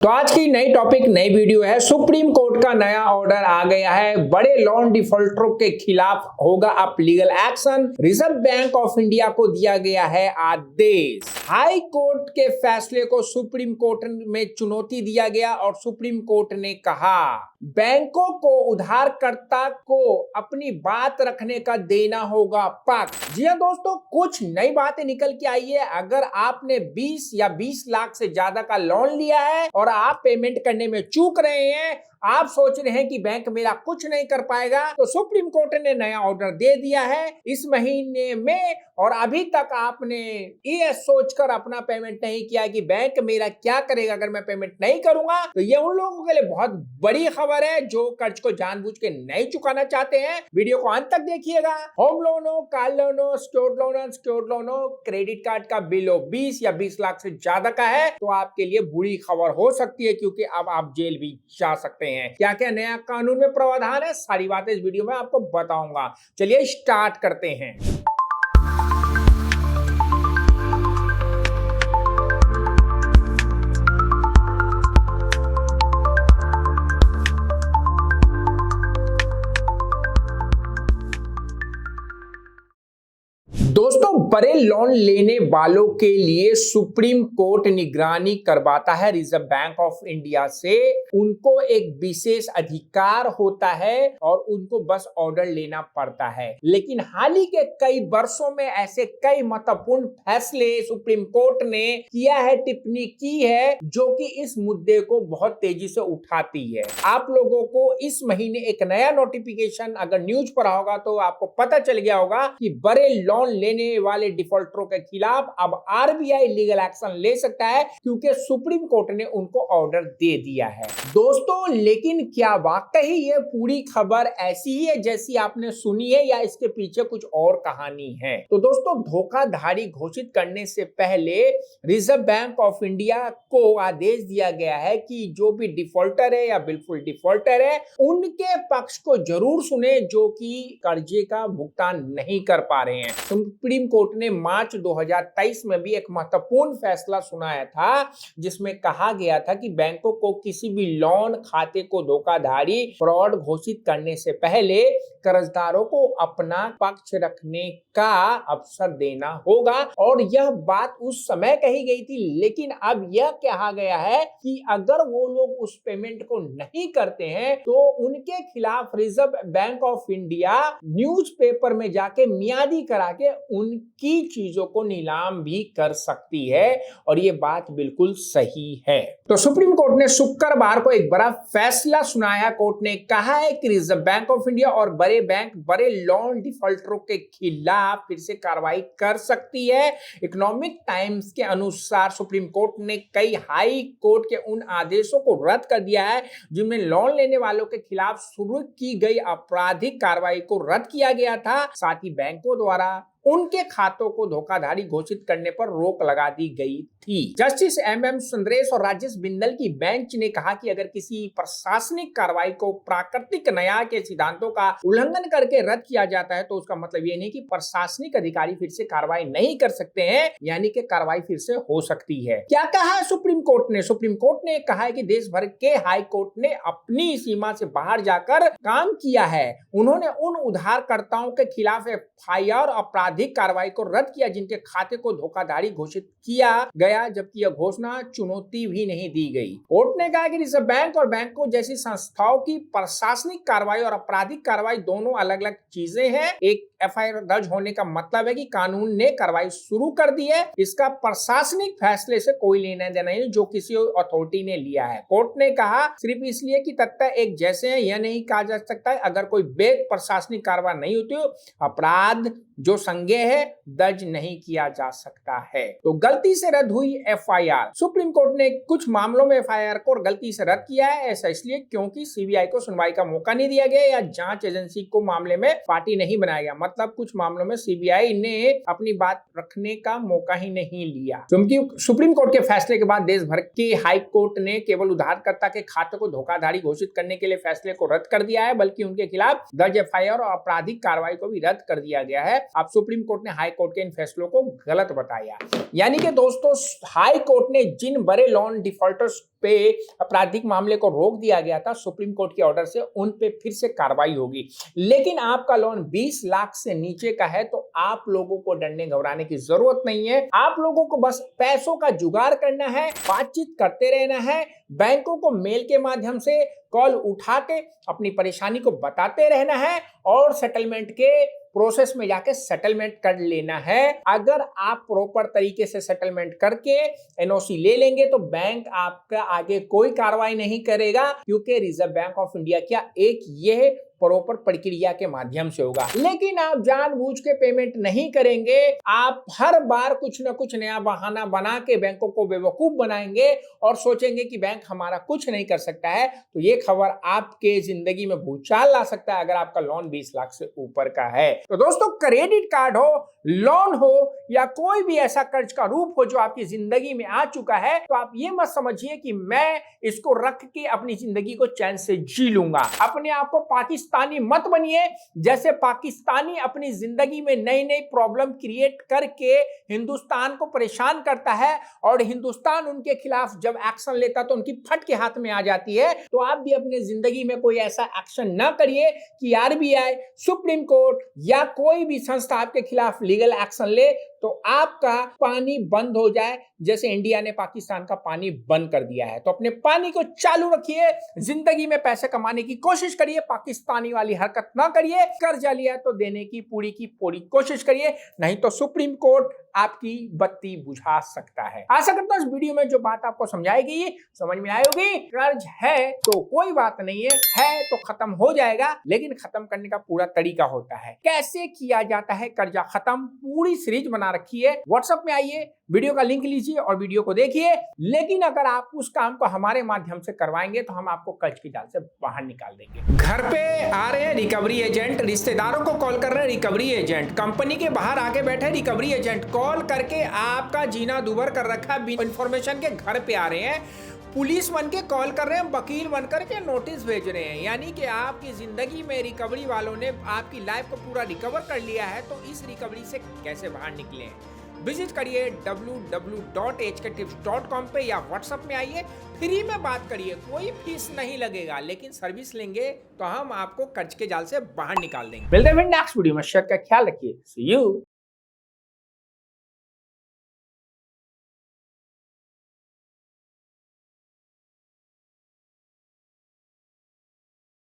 तो आज की नई टॉपिक नई वीडियो है। सुप्रीम कोर्ट का नया ऑर्डर आ गया है। बड़े लोन डिफॉल्टरों के खिलाफ होगा अब legal action. Reserve bank of India को दिया गया है आदेश। हाई कोर्ट के फैसले को सुप्रीम कोर्ट में चुनौती दिया गया और सुप्रीम कोर्ट ने कहा बैंकों को उधारकर्ता को अपनी बात रखने का देना होगा पक्ष। जी हाँ दोस्तों, कुछ नई बातें निकल के आई है। अगर आपने 20 या 20 लाख से ज्यादा का लोन लिया है और आप पेमेंट करने में चूक रहे हैं, आप सोच रहे हैं कि बैंक मेरा कुछ नहीं कर पाएगा, तो सुप्रीम कोर्ट ने नया ऑर्डर दे दिया है इस महीने में। और अभी तक आपने ये सोचकर अपना पेमेंट नहीं किया कि बैंक मेरा क्या करेगा अगर मैं पेमेंट नहीं करूंगा, तो ये उन लोगों के लिए बहुत बड़ी खबर है जो कर्ज को जानबूझ के नहीं चुकाना चाहते हैं। वीडियो को अंत तक देखिएगा। होम लोन हो, कार लोन हो, सिक्योर्ड लोन, अनसिक्योर्ड लोन हो, क्रेडिट कार्ड का बिल हो 20 या 20 लाख से ज्यादा का है, तो आपके लिए बुरी खबर हो सकती है, क्योंकि अब आप जेल भी जा सकते हैं। क्या क्या नया कानून में प्रावधान है, सारी बातें इस वीडियो में आपको बताऊंगा। चलिए स्टार्ट करते हैं। दोस्तों, बड़े लोन लेने वालों के लिए सुप्रीम कोर्ट निगरानी करवाता है रिजर्व बैंक ऑफ इंडिया से। उनको एक विशेष अधिकार होता है और उनको बस ऑर्डर लेना पड़ता है। लेकिन हाल ही के कई वर्षों में ऐसे कई महत्वपूर्ण फैसले सुप्रीम कोर्ट ने किया है, टिप्पणी की है, जो कि इस मुद्दे को बहुत तेजी से उठाती है। आप लोगों को इस महीने एक नया नोटिफिकेशन अगर न्यूज पर होगा तो आपको पता चल गया होगा कि बड़े लोन लेने वाले डिफॉल्टरों के खिलाफ अब आरबीआई लीगल एक्शन ले सकता है, क्योंकि सुप्रीम कोर्ट ने उनको ऑर्डर दे दिया है। दोस्तों, लेकिन क्या वाकई ये पूरी खबर ऐसी ही है जैसी आपने सुनी है, या इसके पीछे कुछ और कहानी है? तो दोस्तों, धोखाधड़ी घोषित करने से पहले रिजर्व बैंक ऑफ इंडिया को आदेश दिया गया है कि जो भी डिफॉल्टर है या बिल्कुल डिफॉल्टर है, उनके पक्ष को जरूर सुने जो कि कर्जे का भुगतान नहीं कर पा रहे हैं। सुप्रीम कोर्ट ने मार्च 2023 में भी एक महत्वपूर्ण फैसला सुनाया था, जिसमें कहा गया था कि बैंकों को किसी भी लोन खाते को धोखाधड़ी फ्रॉड घोषित करने से पहले कर्जदारों को अपना पक्ष रखने का अवसर देना होगा। और यह बात उस समय कही गई थी, लेकिन अब यह कहा गया है कि अगर वो लोग उस पेमेंट को नहीं करते हैं तो उनके खिलाफ reserve bank of India newspaper में जाके मियादी करा के उनकी चीजों को नीलाम भी कर सकती है। और ये बात बिल्कुल सही है। तो सुप्रीम कोर्ट ने शुक्रवार को एक बड़ा फैसला सुनाया। कोर्ट ने कहा है कि रिजर्व बैंक ऑफ इंडिया और बड़े बैंक बड़े लोन डिफॉल्टरों के खिलाफ फिर से कार्रवाई कर सकती है। इकोनॉमिक टाइम्स के अनुसार सुप्रीम कोर्ट ने कई हाई कोर्ट के उन आदेशों को रद्द कर दिया है जिनमें लोन लेने वालों के खिलाफ शुरू की गई आपराधिक कार्रवाई को रद्द किया गया था। साथ ही बैंकों द्वारा उनके खातों को धोखाधड़ी घोषित करने पर रोक लगा दी गई थी। जस्टिस एम सुंदरेश और राजेश बिंदल की बेंच ने कहा कि अगर किसी प्रशासनिक कार्रवाई को प्राकृतिक न्याय के सिद्धांतों का उल्लंघन करके रद्द किया जाता है, तो उसका मतलब ये नहीं कि प्रशासनिक अधिकारी फिर से कार्रवाई नहीं कर सकते हैं, यानी कि कार्रवाई फिर से हो सकती है। क्या कहा है सुप्रीम कोर्ट ने? सुप्रीम कोर्ट ने कहा है कि देश भर के हाई कोर्ट ने अपनी सीमा से बाहर जाकर काम किया है। उन्होंने उन उधारकर्ताओं के खिलाफ एफआईआर आपराधिक कार्रवाई को रद्द किया जिनके खाते को धोखाधड़ी घोषित किया गया, जबकि यह घोषणा चुनौती भी नहीं दी गई। कोर्ट ने कहा कि रिजर्व बैंक और बैंकों जैसी संस्थाओं की प्रशासनिक कार्रवाई और आपराधिक कार्रवाई दोनों अलग अलग चीजें हैं। एक एफआईआर दर्ज होने का मतलब है कि कानून ने कार्रवाई शुरू कर दी है। इसका प्रशासनिक फैसले से कोई लेना देना नहीं जो किसी अथॉरिटी ने लिया है। कोर्ट ने कहा सिर्फ इसलिए कि तथ्य एक जैसे हैं यह नहीं कहा जा सकता है। अगर कोई वैध प्रशासनिक कार्रवाई नहीं होती हो, अपराध जो संज्ञेय है दर्ज नहीं किया जा सकता है। तो गलती से रद्द हुई एफआईआर। सुप्रीम कोर्ट ने कुछ मामलों में एफआईआर को गलती से रद्द किया है। ऐसा इसलिए क्योंकि सीबीआई को सुनवाई का मौका नहीं दिया गया या जांच एजेंसी को मामले में पार्टी नहीं बनाया गया। मतलब कुछ मामलों में सीबीआई ने अपनी बात रखने का मौका ही नहीं लिया। क्योंकि सुप्रीम कोर्ट के फैसले के बाद देश भर के हाई कोर्ट ने केवल उधारकर्ता के खाते को धोखाधड़ी घोषित करने के लिए फैसले को रद्द कर दिया है, बल्कि उनके खिलाफ दर्ज एफआईआर और आपराधिक कार्रवाई को भी रद्द कर दिया गया है। अब सुप्रीम कोर्ट ने हाई कोर्ट के इन फैसलों को गलत बताया। यानी कि दोस्तों हाई कोर्ट ने जिन बड़े लोन डिफॉल्टर्स पे आपराधिक मामले को रोक दिया गया था सुप्रीम कोर्ट के ऑर्डर से, उन पे फिर से कार्रवाई होगी। लेकिन आपका लोन 20 लाख से नीचे का है तो आप लोगों को डरने घबराने की जरूरत नहीं है। आप लोगों को बस पैसों का जुगाड़ करना है, बातचीत करते रहना है, बैंकों को मेल के माध्यम से कॉल उठा के अपनी परेशानी को बताते रहना है और सेटलमेंट के प्रोसेस में जाके सेटलमेंट कर लेना है। अगर आप प्रॉपर तरीके से सेटलमेंट करके एनओसी ले लेंगे तो बैंक आपका आगे कोई कार्रवाई नहीं करेगा, क्योंकि रिजर्व बैंक ऑफ इंडिया क्या एक यह प्रॉपर प्रक्रिया के माध्यम से होगा। लेकिन आप जानबूझ के पेमेंट नहीं करेंगे, आप हर बार कुछ न कुछ नया बहाना बना के बैंकों को बेवकूफ बनाएंगे और सोचेंगे कि बैंक हमारा कुछ नहीं कर सकता है, तो ये खबर आपके जिंदगी में भूचाल ला सकता है अगर आपका लोन 20 लाख से ऊपर का है। तो दोस्तों क्रेडिट कार्ड हो, लोन हो या कोई भी ऐसा कर्ज का रूप हो जो आपकी जिंदगी में आ चुका है, तो आप ये मत समझिए कि मैं इसको रख के अपनी जिंदगी को चैन से जी लूंगा। अपने आप को पाकिस्तानी मत बनिए। जैसे पाकिस्तानी अपनी जिंदगी में नई नई प्रॉब्लम क्रिएट करके हिंदुस्तान को परेशान करता है और हिंदुस्तान उनके खिलाफ जब एक्शन लेता तो उनकी फट के हाथ में आ जाती है, तो आप भी अपनी जिंदगी में कोई ऐसा एक्शन ना करिए कि आरबीआई, सुप्रीम कोर्ट या कोई भी संस्था आपके खिलाफ लीगल एक्शन ले तो आपका पानी बंद हो जाए, जैसे इंडिया ने पाकिस्तान का पानी बंद कर दिया है। तो अपने पानी को चालू रखिए, जिंदगी में पैसे कमाने की कोशिश करिए, पाकिस्तानी वाली हरकत ना करिए, कर्जा लिया तो देने की पूरी कोशिश करिए, नहीं तो सुप्रीम कोर्ट आपकी बत्ती बुझा सकता है। आशा करता हूं इस वीडियो में जो बात आपको समझाएगी समझ में आई होगी। कर्ज है तो कोई बात नहीं है तो खत्म हो जाएगा, लेकिन खत्म करने का पूरा तरीका होता है। कैसे किया जाता है कर्जा खत्म, पूरी सीरीज बना रखी है। व्हाट्सएप में आइए, वीडियो का लिंक लीजिए और वीडियो को देखिए। लेकिन अगर आप उस काम को हमारे माध्यम से करवाएंगे तो हम आपको कर्ज की जाल से बाहर निकाल देंगे। घर पे आ रहे हैं रिकवरी एजेंट, रिश्तेदारों को कॉल कर रहे हैं रिकवरी एजेंट, कंपनी के बाहर आके बैठे रिकवरी एजेंट, कॉल करके आपका जीना दुभर कर रखा इंफॉर्मेशन के घर पे आ रहे हैं, पुलिस बन के कॉल कर रहे हैं, वकील बन करके नोटिस भेज रहे हैं। यानी कि आपकी जिंदगी में रिकवरी वालों ने आपकी लाइफ को पूरा रिकवर कर लिया है, तो इस रिकवरी से कैसे बाहर निकले। विजिट करिए www.hktips.com पे या व्हाट्सएप में आइए, फ्री में बात करिए, कोई फीस नहीं लगेगा, लेकिन सर्विस लेंगे तो हम आपको कर्ज के जाल से बाहर निकाल देंगे। मिलते हैं नेक्स्ट वीडियो में, का ख्याल रखिए। सी यू।